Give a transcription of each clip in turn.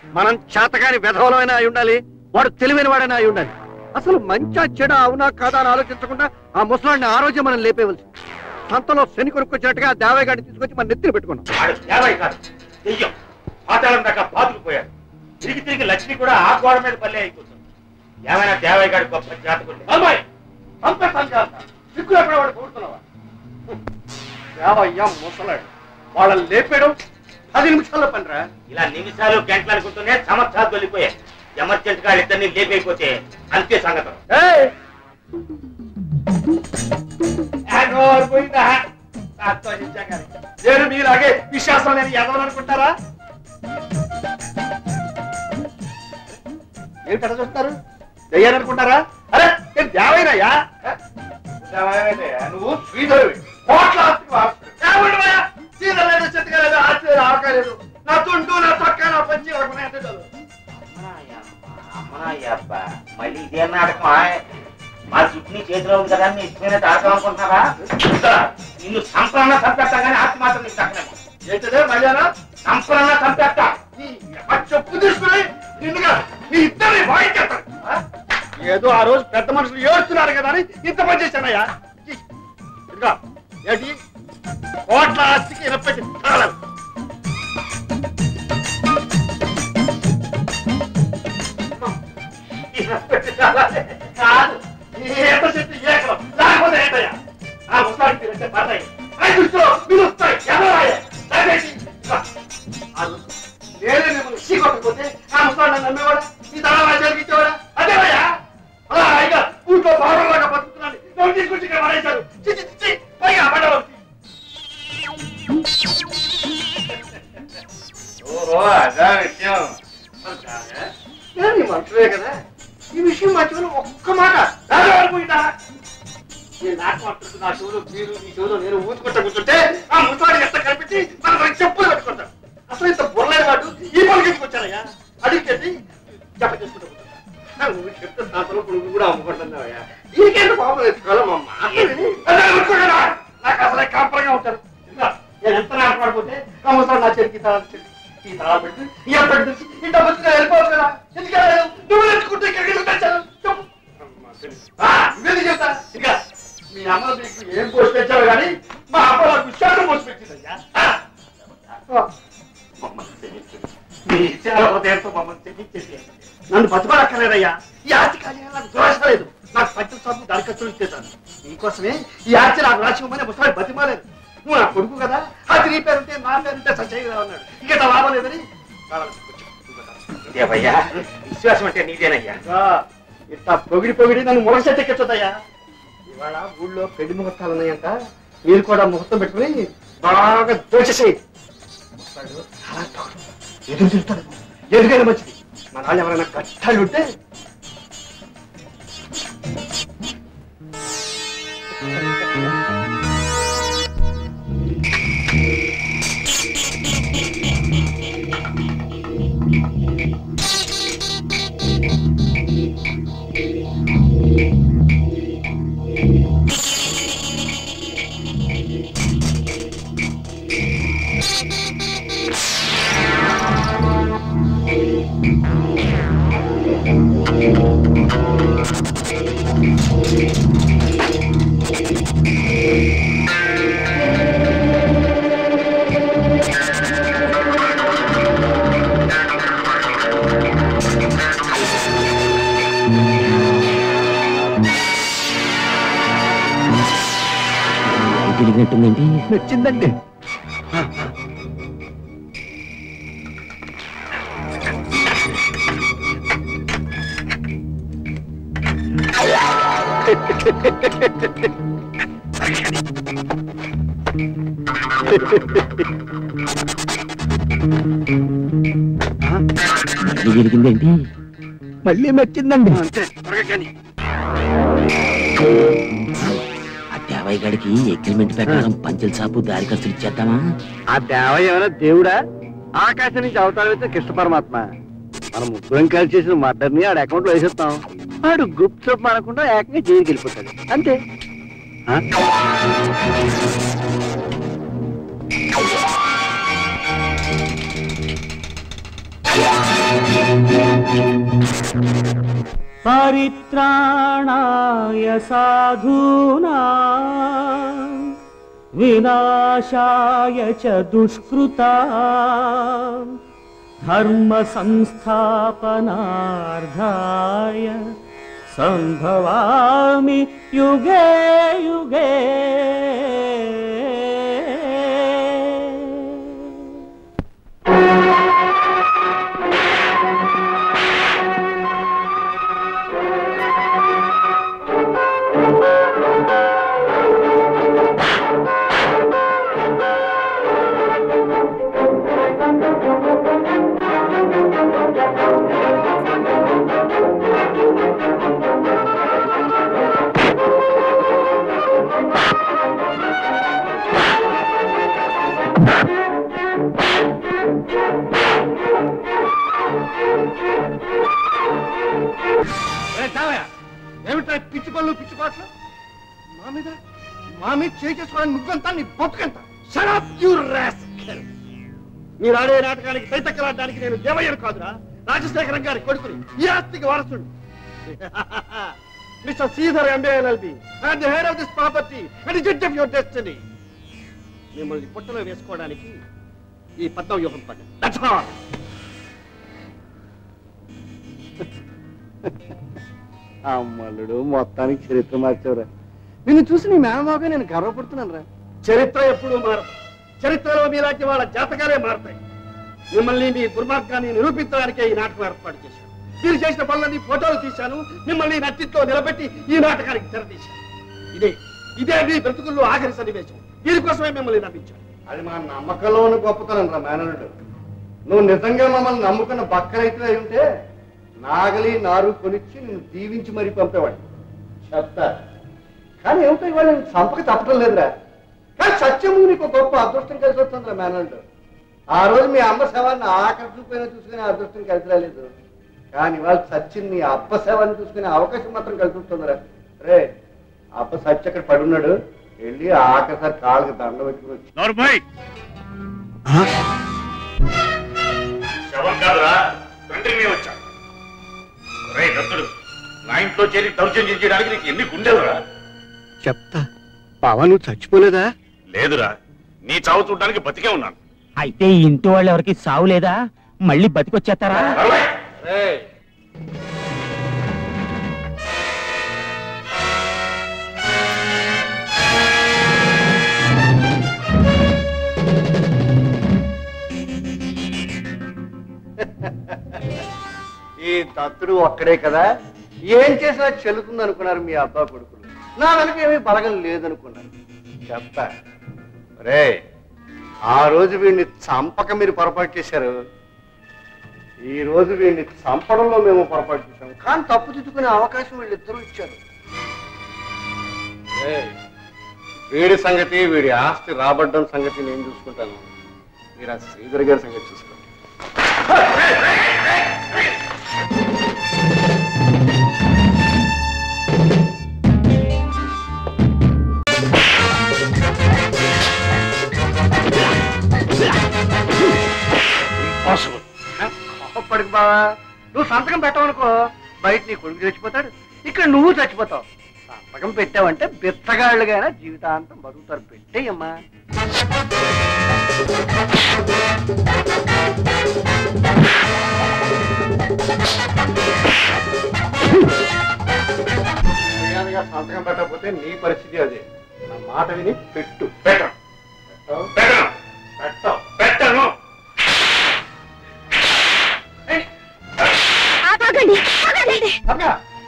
మనం చేతగాని వెధవలమైనా అయి ఉండాలి, వాడు తెలివైన వాడైనా అయి ఉండాలి. అసలు మంచా చెడ అవునా కాదా అని ఆలోచించకుండా ఆ ముసలాడిని ఆ రోజే మనం లేపేవలసి. సంతలో శని కొనుక్కొచ్చినట్టుగా దేవయ్య గారిని తీసుకొచ్చి మన నెత్తిని పెట్టుకున్నాం. పాతాళం దాకా పాతుకుపోయాడు. తిరిగి తిరిగి లక్ష్మి కూడా ఆ గోడ మీద పల్లె అయిపోతుంది. ఏమైనా దేవయ్య గారి గొప్ప జాతకుడు. అమ్మాయి సిగ్గు ఎక్కడ వాడు పోతున్నావా? దేవయ్య ముసలాడు, వాళ్ళని లేపేయడం 10 నిమిషాల్లో పనిరా. ఇలా నిమిషాలు గంటలు అనుకుంటూనే సంవత్సరాలు వెళ్ళిపోయాయి. ఎమర్జెంట్ గా ఇద్దరిని లేపైపోతే అంతే సంగతం. నేను మీలాగే విశ్వాసం లేని ఎదవాలనుకుంటారా? ఏమి పెద్ద చూస్తారు, దయ్యాలనుకుంటారా? అరే నేను దేవయ్యనయ్యా. నువ్వు శ్రీధరువి, కోట్ల శ్రీధర్ లేదు, చెట్టుగా లేదు, ఆస్తి ఆవకాలేదు. నా తుంటూ నా తొక్క నా పంచి అంటే చదువు. అమ్మా మళ్ళీ ఇదే నాటకమా? మా చుట్టూ చేతిలో ఉంది కదా, నీ ఇష్టమైన తాడకం అనుకుంటున్నారా? నిన్ను సంపన్న చంపేస్తా కానీ ఆస్తి మాత్రం నీకు తగ్గలేము. ఏంటదే మళ్ళా సంపన్న చంపేస్తా. చెప్పు తీసుకుని నిన్నుగా నీ ఇద్దరిని వాయించేస్తాను. ఏదో ఆ రోజు పెద్ద మనుషులు ఏడుస్తున్నారు కదా అని ఇంత పని చేశానయ్యా. ఇంకా ఏంటి కోట్ల ఆస్తికి ఇరపెట్టి తాళాలి. కాదు ఎంత చెట్టు ఏకం లేకపోతే ఏంటయ్యా? ఆ ముసలాడికి తిరిగితే పడతాయి, దృష్టిలో మీరు వస్తాయి. నేనే మిమ్మల్ని షీ కొట్టకపోతే ఆ ముసలాడిని నమ్మేవాడా? ఈ తల జరిగించేవాడా? అదేవయ్యా హాయిగా ఊళ్ళో భావంలాగా బతుకుతున్నాను. నువ్వు తీసుకొచ్చి ఇక్కడ పడేశారు. పైగా పడవచ్చు. అదా విషయం. మనుషులే కదా, ఈ విషయం మర్చిపోయిన ఒక్క మాట రాజపోయిందా? నేను నాకు మాట్లాడుతూ నా చెవులు మీరు ఈ చెవులో నేను ఊదుకుంటా కూర్చుంటే ఆ ముసలాడి ఎంత కనిపించి మన చెప్పులు పెట్టుకుంటాను. అసలు ఇంత బుర్రలేని వాడు ఈ పనికి వచ్చానయ్యా. అడిగితే జప చేసుకుంటా కూర్చుంటా. నువ్వు చెప్తే దాంట్లో నువ్వు కూడా అమ్ముకుంటున్నావయ్యా. దీనికేంటి బాబు ఎత్తుకోవాలమ్మా? నాకు అసలే కాపరంగా ఉంటాను. నేను ఎంత నాటపడిపోతే ఆ ముసలాడు నా చెరికి ఈ తలా పెట్టి ఈ పెట్టి ఇంత మంచిగా వెళ్ళిపోవచ్చు కదా. ఎందుకు నువ్వు నేర్చుకుంటే ఇవేది చెప్తా. ఇంకా మీ అమ్మ మీకు ఏం పోసి పెంచావు కానీ మా అమ్మ నాకు విషయాలు పోసి పెట్టిందయ్యా. నన్ను బతుకోక్కర్లేదయ్యా. ఈ ఆస్తి కానీ నాకు దోషలేదు. నాకు పంచం సార్లు దాని ఖర్చులు ఇచ్చేసాను. నీకోసమే ఈ ఆస్తి నాకు రాసిమని ముసలాడు బతిమాలేదు. నువ్వు నా కొడుకు కదా, అది నీ పేరుంటే నా పేరుంటే సత్యగా ఉన్నాడు. ఇంకేట లాభం లేదని విశ్వాసం అంటే నీదేనయ్యా. ఇట్లా పొగిడి నన్ను మురసెట్టెక్కించదయ్యా. ఇవాళ ఊళ్ళో పెళ్లి ముహూర్తాలు ఉన్నాయంట. మీరు కూడా ముహూర్తం పెట్టుకుని బాగా దోచేసేయి. ఎదురు చూస్తాడు. ఎదుగైనా మంచిది. మన వాళ్ళు ఎవరైనా కష్టాలు ఉంటే తిరిగినట్టుందండి. నచ్చిందండి. జరిగిందేంటి? మళ్ళీ మెచ్చిందండి. అంతే త్వరగా కానీ. ఆ దేవయ్య గడికి అగ్రిమెంట్ ప్రకారం పంచల సాపు దారి ఖర్చులు ఇచ్చేద్దామా? ఆ దేవయ్య ఏమైనా దేవుడా? ఆకాశం నుంచి అవతారం అయితే కృష్ణ పరమాత్మ. మనం ముగ్గురం కలిసి చేసిన మర్డర్ని ఆడ అకౌంట్ లో వేసేస్తాం. ఆడు గుప్త చూపు అనకుండా ఏకంగా జైలుకి వెళ్ళిపోతాడు. అంతే. పరిత్రాణాయ సాధూనాం వినాశాయ చ దుష్కృతాం ధర్మ సంస్థాపనార్థాయ సంభవామి యుగే యుగే. ఏమిటా పిచ్చి పనులు పిచ్చి పాటలు? మా మీద చేసుకోవడానికి నువ్వెంత, నీ బతుకెంత? Shut up, you rascal! మీరు ఆడే నాటకానికి తైతక్కలాడడానికి నేను దేవయ్యను కాదురా, రాజశేఖరం గారి కొడుకుని, ఈ ఆస్తికి వారసుడు. Mister Sridhar MBA LLB and the head of this property and the judge of your destiny. మిమ్మల్ని పుట్టలో వేసుకోవడానికి ఈ పద్మ వ్యూహం పడ్డాను. That's all. అమ్మలుడు మొత్తానికి చరిత్ర మార్చావురా. నిన్ను చూసి నీ మేనమాగా నేను గర్వపడుతున్నాను రా. చరిత్ర ఎప్పుడూ మారదు. చరిత్రలో మీలాంటి వాళ్ళ జాతకాలే మారతాయి. మిమ్మల్ని మీ దుర్మార్గాన్ని నిరూపించడానికే ఈ నాటకం ఏర్పాటు చేశాను. మీరు చేసిన పనులన్నీ ఫోటోలు తీశాను, మిమ్మల్ని నట్టితో నిలబెట్టి ఈ నాటకానికి తెరతీశాను. ఇదే మీ బ్రతుకుల్లో ఆఖరి సన్నివేశం. దీనికోసమే మిమ్మల్ని నమ్మించాను. అది మా నమ్మకంలో ఉన్న గొప్పతనం రా మేనలుడు. నువ్వు నిజంగా మమ్మల్ని నమ్ముకున్న బక్కరైతే అయి ఉంటే నాగలి నారు కొనిచ్చి నేను దీవించి మరీ పంపేవాడు. చెప్తా. కానీ ఏమిటో ఇవాళ నేను చంపక తప్పటం లేదురా. కానీ సత్యము నీకు గొప్ప అదృష్టం కలిసి వస్తుందిరా మేనల్డ్. ఆ రోజు మీ అమ్మ శవాన్ని ఆఖరి చూపైనా చూసుకునే అదృష్టం కలిసి రాలేదు. కానీ వాళ్ళు సత్యం నీ అబ్బ శవాన్ని చూసుకునే అవకాశం మాత్రం కలిసి వస్తుందిరా. రే అబ్బ సత్య అక్కడ పడున్నాడు, వెళ్ళి ఆఖరిసారి కాళ్ళకి దండ పెట్టుకుని వచ్చి. నా ఇంట్లో చేరి దౌర్జన్యం చేయడానికి నీకు ఎన్ని గుండెలురా? చెప్తా. బావా నువ్వు చచ్చిపోలేదా? లేదురా, నీ చావు చూడడానికి బతికే ఉన్నాను. అయితే ఈ ఇంటి వాళ్ళు ఎవరికి సావు లేదా? మళ్ళీ బతికొచ్చేస్తారా? ఈ దత్తుడు ఒక్కడే కదా, ఏం చేసినా చెల్లుతుంది అనుకున్నారు మీ అబ్బా కొడుకులు. నా వెనక ఏమీ బలగం లేదనుకున్నారు. చెప్తా. రే ఆ రోజు వీడిని చంపక మీరు పొరపాటు చేశారు, ఈ రోజు వీడిని చంపడంలో మేము పొరపాటు చేశాము. కానీ తప్పు దిద్దుకునే అవకాశం వీళ్ళిద్దరూ ఇచ్చారు. వీడి సంగతి, వీడి ఆస్తి రాబడ్డం సంగతి నేను చూసుకుంటాను. మీరు ఆ శ్రీధర్ గారి సంగతి చూసుకోండి. కోపడికి బావా, నువ్వు సంతకం పెట్టవనుకో బయట నీ కొడుకు చచ్చిపోతాడు, ఇక్కడ నువ్వు చచ్చిపోతావు. సంతకం పెట్టావంటే బిత్తగాళ్ళుగైనా జీవితాంతం బతుకుతారు. పెట్టేయమ్మా. సంతకం పెట్టకపోతే నీ పరిస్థితి అదే. నా మాట విని పెట్టు. పెట్టను.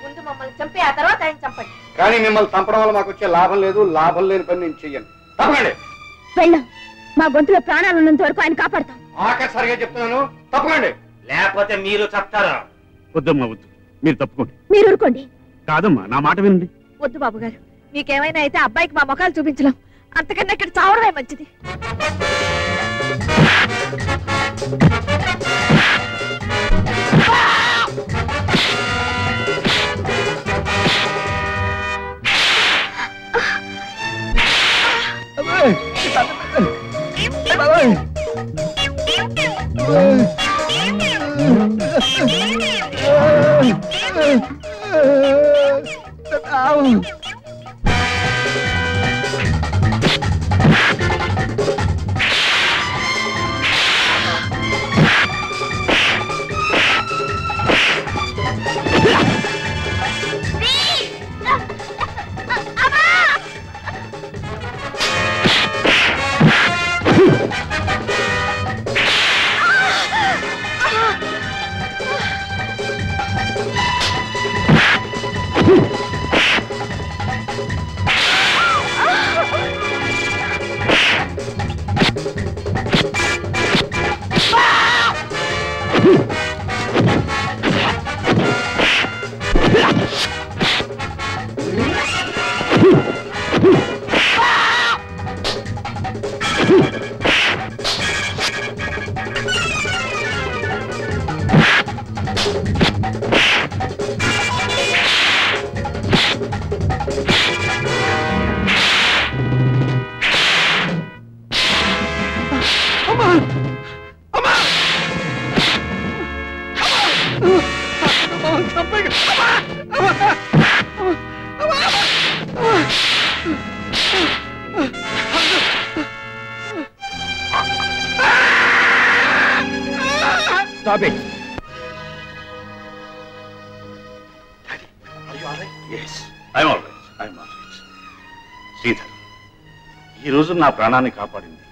ముందు మమ్మల్ని చంపి ఆ తర్వాత ఆయన చంపండి. కానీ మిమ్మల్ని చంపడం వల్ల మాకు వచ్చే లాభం లేదు. లాభం లేని పని నేను చెయ్యను. తప్పకండి. వెళ్ళాం. మా గొంతులో ప్రాణాలు ఉన్నంత వరకు ఆయన కాపాడతాం. ఆఖరిసారిగా చెప్తున్నాను, తప్పకండి. లేకపోతే మీరు చెప్తారా? వద్దమ్మా వద్దు, మీరు తప్పుకోండి. మీరు ఊరుకోండి. కాదమ్మా, నా మాట వినండి. వద్దు బాబు గారు, మీకేమైనా అయితే అబ్బాయికి మా ముఖాలు చూపించలేం. అంతకన్నా ఇక్కడ చావడమే మంచిది. Stop it. Daddy, are you all right? Yes, I'm all right. I'm all right. Sridhar, ఈ రోజు నా ప్రాణాన్ని కాపాడింది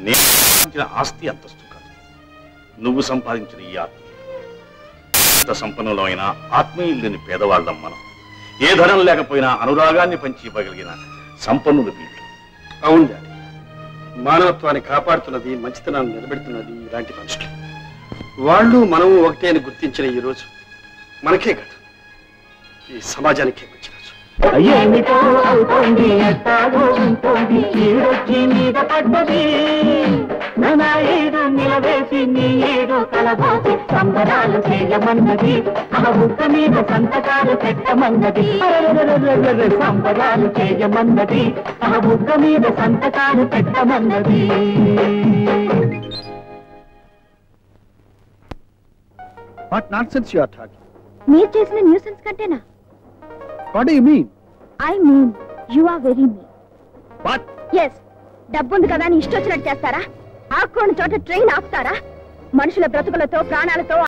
నేను సంపాదించిన ఆస్తి అంతస్తు కాదు, నువ్వు సంపాదించిన ఈ ఆత్మ. ఎంత సంపన్నులమైన ఆత్మీయులు లేని పేదవాళ్ళం మనం. ఏ ధనం లేకపోయినా అనురాగాన్ని పంచి ఇవ్వగలిగిన సంపన్నులు వీళ్ళు. అవును డాడీ, మానవత్వాన్ని కాపాడుతున్నది, మంచితనాన్ని నిలబెడుతున్నది ఇలాంటి మనుషులు. వాళ్ళు మనము ఒకటే అని గుర్తించిన ఈ రోజు మనకే కాదు, ఈ సమాజానికే మంచి రోజు. ఏమిటో అవుతోంది, ఎట్టాగో ఉంటుంది, ఈడొచ్చి మీద పడ్డది, నా ఏడు నిలవేసి నీ ఏడు కలబోసి సంబరాలు చేయమన్నది, ఆ బుక్క మీద సంతకాలు పెట్టమన్నది, సంబరాలు చేయమన్నది, ఆ బుక్క మీద సంతకాలు పెట్టమన్నది. What nonsense you are talking? మీరు చేసిన న్యూసెన్స్ కంటేనా? What do you mean? I mean you are very mean. What? Yes, డబ్బుంది కదా అని ఇష్టొచ్చినట్టు చేస్తారా? ఆకుకోని చోట ట్రైన్ ఆపుతారా? మనుషుల బ్రతుకులతో ప్రాణాలతో